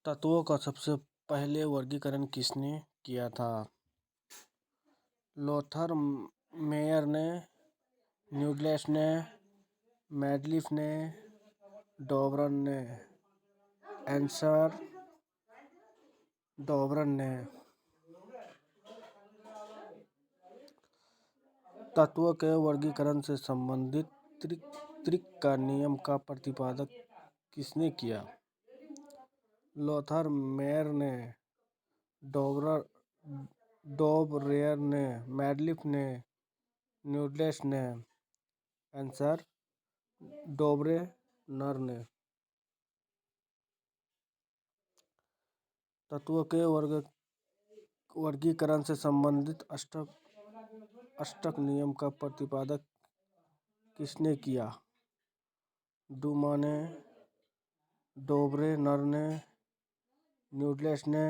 तत्वों का सबसे पहले वर्गीकरण किसने किया था? लोथर मेयर ने, न्यूटन ने, मेंडलीफ ने, डॉबरन ने। आंसर डॉबरन ने। तत्वों के वर्गीकरण से संबंधित त्रिक का नियम का प्रतिपादन किसने किया? लोथर मेयर ने, डॉबरेयर ने, मेंडलीफ ने, न्यूटन ने। आंसर डॉबरेनर ने। तत्वों के वर्गीकरण से संबंधित अष्टक नियम का प्रतिपादन किसने किया? डुमा ने, डॉबरेनर ने, न्यूटन ने,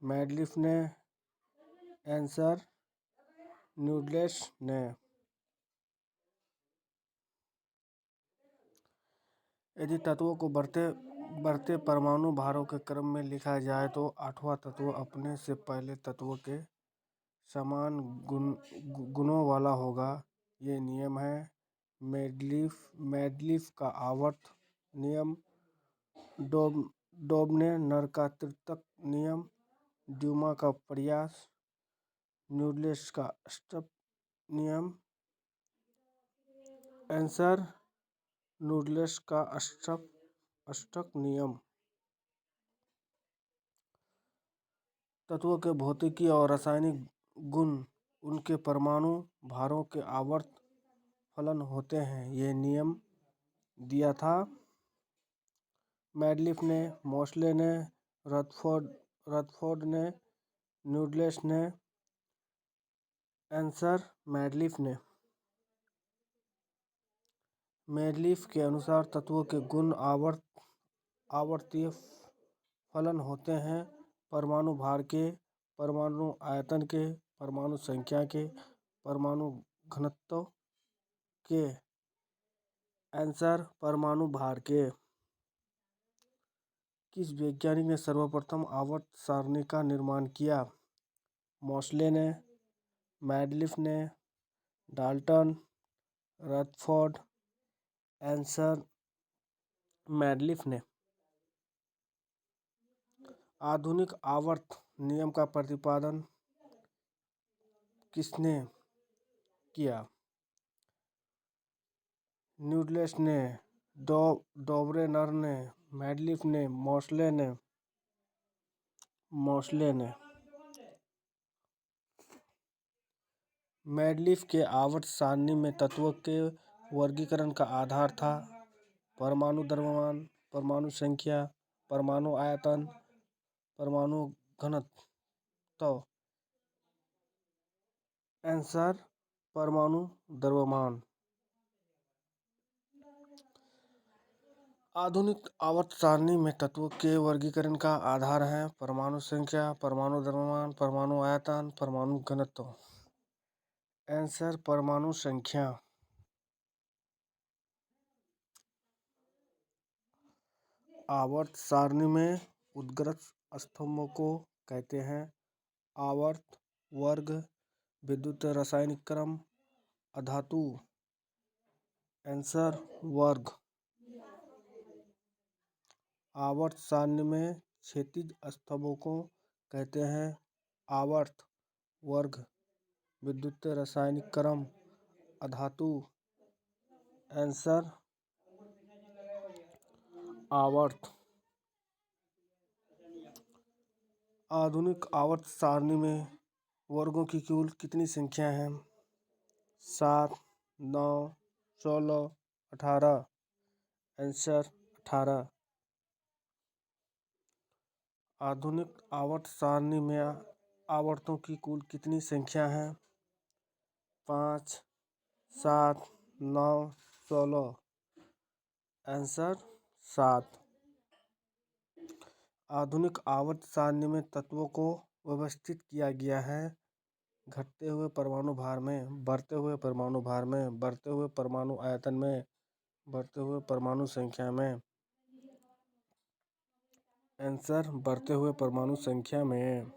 मेंडलीफ ने। आंसर न्यूटन ने। यदि तत्वों को बढ़ते परमाणु भारों के क्रम में लिखा जाए तो आठवां तत्व अपने से पहले तत्व के समान गुणों वाला होगा। ये नियम है मेंडलीफ का आवर्त नियम, डॉबरेनर का तृतीयक नियम, ड्यूमा का प्रयास, न्यूटन का अष्टक नियम। आंसर न्यूटन का अष्टक नियम। तत्वों के भौतिकी और रासायनिक गुण उनके परमाणु भारों के आवर्त फलन होते हैं। ये नियम दिया था मेंडलीफ ने, मोसले ने, रदरफोर्ड ने, न्यूटन ने। आंसर मेंडलीफ ने। मेंडलीफ के अनुसार तत्वों के गुण आवर्तीय फलन होते हैं परमाणु भार के, परमाणु आयतन के, परमाणु संख्या के, परमाणु घनत्व के। आंसर परमाणु भार के। किस वैज्ञानिक ने सर्वप्रथम आवर्त सारणी का निर्माण किया? मोसले ने, मेंडलीफ ने, डाल्टन, रदरफोर्ड। आंसर मेंडलीफ ने। आधुनिक आवर्त नियम का प्रतिपादन किसने किया? न्यूटन ने, डॉबरेनर ने, मेंडलीफ ने, मोसले ने। मेंडलीफ के आवर्त सारणी में तत्वों के वर्गीकरण का आधार था परमाणु द्रव्यमान, परमाणु संख्या, परमाणु आयतन, परमाणु घनत्व। आंसर परमाणु द्रव्यमान। आधुनिक आवर्त सारणी में तत्वों के वर्गीकरण का आधार है परमाणु संख्या, परमाणु द्रव्यमान, परमाणु आयतन, परमाणु घनत्व। आंसर परमाणु संख्या। आवर्त सारणी में उर्ध्वगत स्तंभों को कहते हैं आवर्त, वर्ग, विद्युत रासायनिक क्रम, अधातु। आंसर वर्ग। आवर्त सारणी में क्षैतिज स्तंभों को कहते हैं आवर्त, वर्ग, विद्युत रासायनिक क्रम, अधातु। आंसर आवर्त। आधुनिक आवर्त सारणी में वर्गों की कुल कितनी संख्या है? 7, 9, 16, 18। आंसर 18। आधुनिक आवर्त सारणी में आवर्तों की कुल कितनी संख्या है? 5, 7, 9, 16। आंसर 7। आधुनिक आवर्त सारणी में तत्वों को व्यवस्थित किया गया है घटते हुए परमाणु भार में, बढ़ते हुए परमाणु भार में, बढ़ते हुए परमाणु आयतन में, बढ़ते हुए परमाणु संख्या में। आंसर बढ़ते हुए परमाणु संख्या में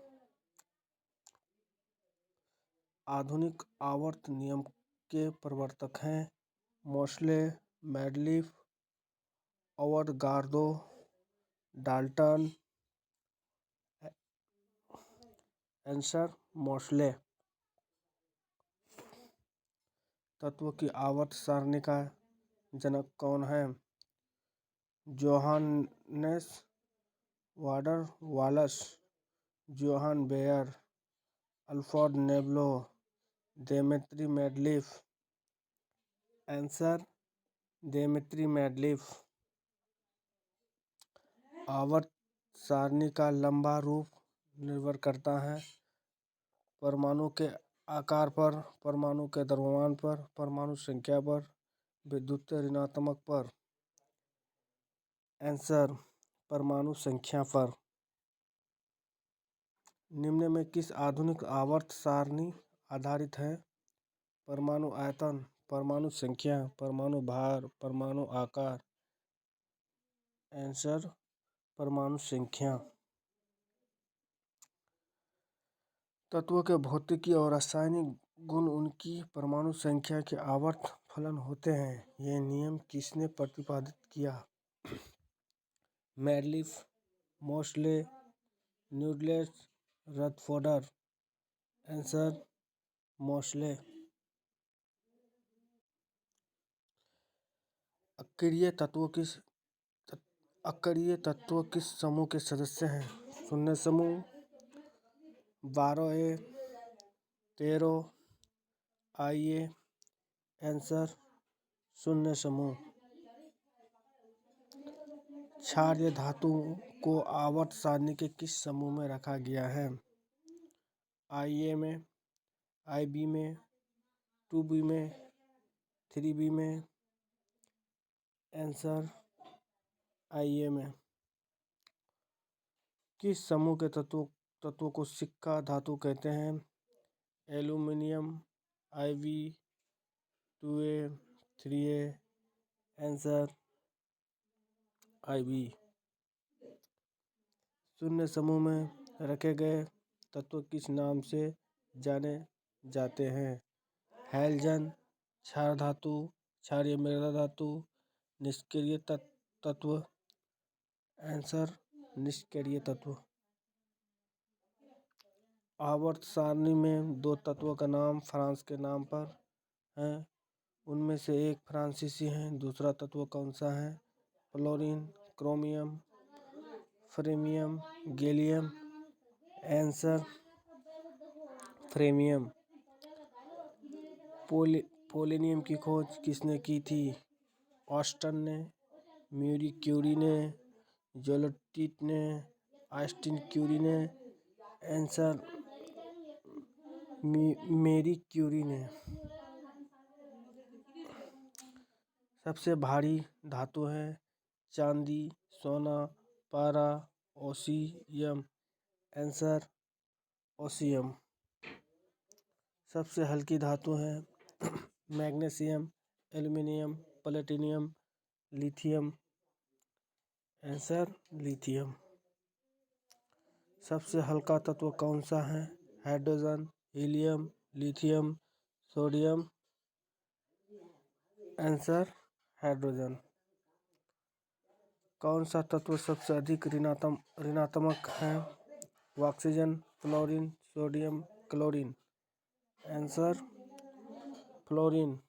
आधुनिक आवर्त नियम के प्रवर्तक हैं Moseley, Mendeleev, Avogadro, Dalton. Answer Moseley. तत्व की आवर्त सारणी का जनक कौन है? Johannes van der Waals, Johann Baeyer, Alfred Nobel, Dmitri Mendeleev. Answer Dmitri Mendeleev. आवर्त सारणी का लंबा रूप निर्भर करता है परमाणु के आकार पर, परमाणु के द्रव्यमान पर, परमाणु संख्या पर, विद्युत ऋणात्मक पर। आंसर परमाणु संख्या पर। निम्न में किस आधुनिक आवर्त सारणी आधारित है? परमाणु आयतन, परमाणु संख्या, परमाणु भार, परमाणु आकार। आंसर परमाणु संख्या। तत्वों के भौतिकी और रासायनिक गुण उनकी परमाणु संख्या के आवर्त फलन होते हैं। यह नियम किसने प्रतिपादित किया? Mendeleev, Moseley, Newton, Rutherford. Answer Moseley. अक्रिय तत्व किस समूह के सदस्य हैं? शून्य समूह, 12A, 13IA। आंसर शून्य समूह। क्षारीय धातु को आवर्त सारणी के किस समूह में रखा गया है? IA में, IB में, 2B में, 3B में। आंसर IA में। किस समूह के तत्वों को सिक्का धातु कहते हैं? Aluminium, IB, 2A, 3A। Answer IB। शून्य समूह में रखे गए तत्व किस नाम से जाने जाते हैं? हैलोजन, क्षार धातु, क्षारीय मृदा धातु, निष्क्रिय तत्व। आंसर निष्क्रिय तत्व। आवर्त सारणी में दो तत्वों का नाम फ्रांस के नाम पर है। उनमें से एक फ्रांसीसी है, दूसरा तत्व कौन सा है? Fluorine, chromium, fermium, gallium. Answer fermium. Polonium की खोज किसने की थी? ऑस्टन ने, मैरी क्यूरी ने, जोलियट ने, ऑस्टिन क्यूरी ने। आंसर मैरी क्यूरी ने। सबसे भारी धातु है चांदी, सोना, पारा, ओसियम। आंसर ओसियम। सबसे हल्की धातु है magnesium, aluminium, platinum, lithium. Answer lithium. सबसे हल्का तत्व कौन सा है? Hydrogen, helium, lithium, sodium. Answer hydrogen. कौन सा तत्व सबसे अधिक ऋणात्मक है? Oxygen, fluorine, sodium, chlorine. Answer fluorine.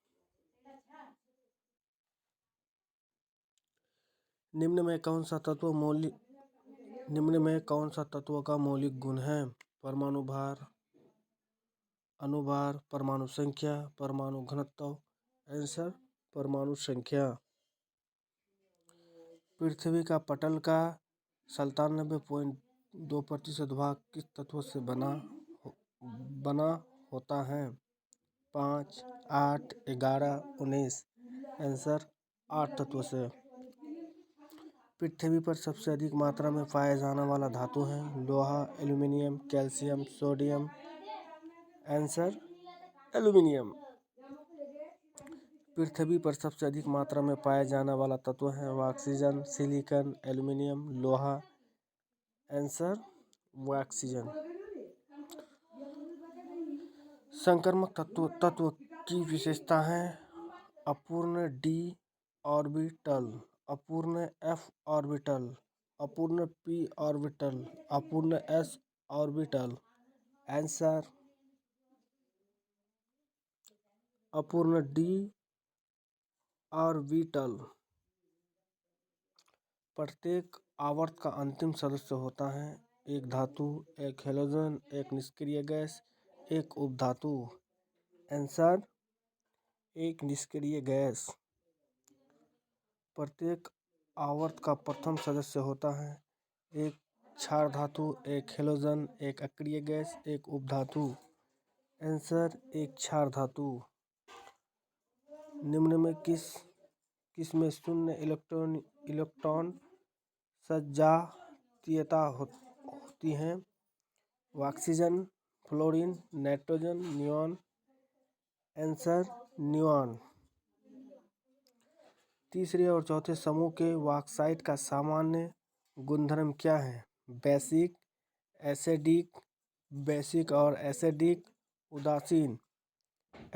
निम्न में कौन सा तत्व का मौलिक गुण है? परमाणु भार, अणुभार, परमाणु संख्या, परमाणु घनत्व। आंसर परमाणु संख्या। पृथ्वी का पटल का 97.2% भाग किस तत्व से बना होता है? 5, 8, 11, 19। आंसर 8 तत्व से। पृथ्वी पर सबसे अधिक मात्रा में पाया जाने वाला धातु है लोहा, aluminium, calcium, sodium. Answer aluminium. पृथ्वी पर सबसे अधिक मात्रा में पाया जाने वाला तत्व है ऑक्सीजन, सिलिकॉन, एल्यूमीनियम, लोहा। Answer oxygen. संक्रामक तत्व की विशेषता है अपूर्ण d ऑर्बिटल, अपूर्ण f ऑर्बिटल, अपूर्ण p ऑर्बिटल, अपूर्ण s ऑर्बिटल। आंसर अपूर्ण d ऑर्बिटल। प्रत्येक आवर्त का अंतिम सदस्य होता है एक धातु, एक हैलोजन, एक निष्क्रिय गैस, एक उपधातु। आंसर एक निष्क्रिय गैस। प्रत्येक आवर्त का प्रथम सदस्य होता है एक क्षार धातु, एक हैलोजन, एक अक्रिय गैस, एक उपधातु। आंसर एक क्षार धातु। निम्न में किस में शून्य इलेक्ट्रॉन सजातीयता होती है? Oxygen, fluorine, nitrogen, neon. Answer neon. तीसरे और चौथे समूह के बॉक्साइट का सामान्य गुणधर्म क्या है? बेसिक, एसिडिक, बेसिक और एसिडिक, उदासीन।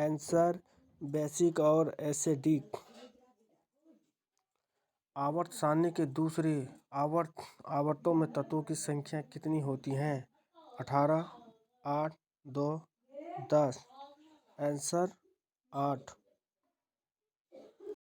आंसर बेसिक और एसिडिक। आवर्त सारणी के दूसरे आवर्तों में तत्वों की संख्या कितनी होती है? 18, 8, 2, 10। आंसर 8।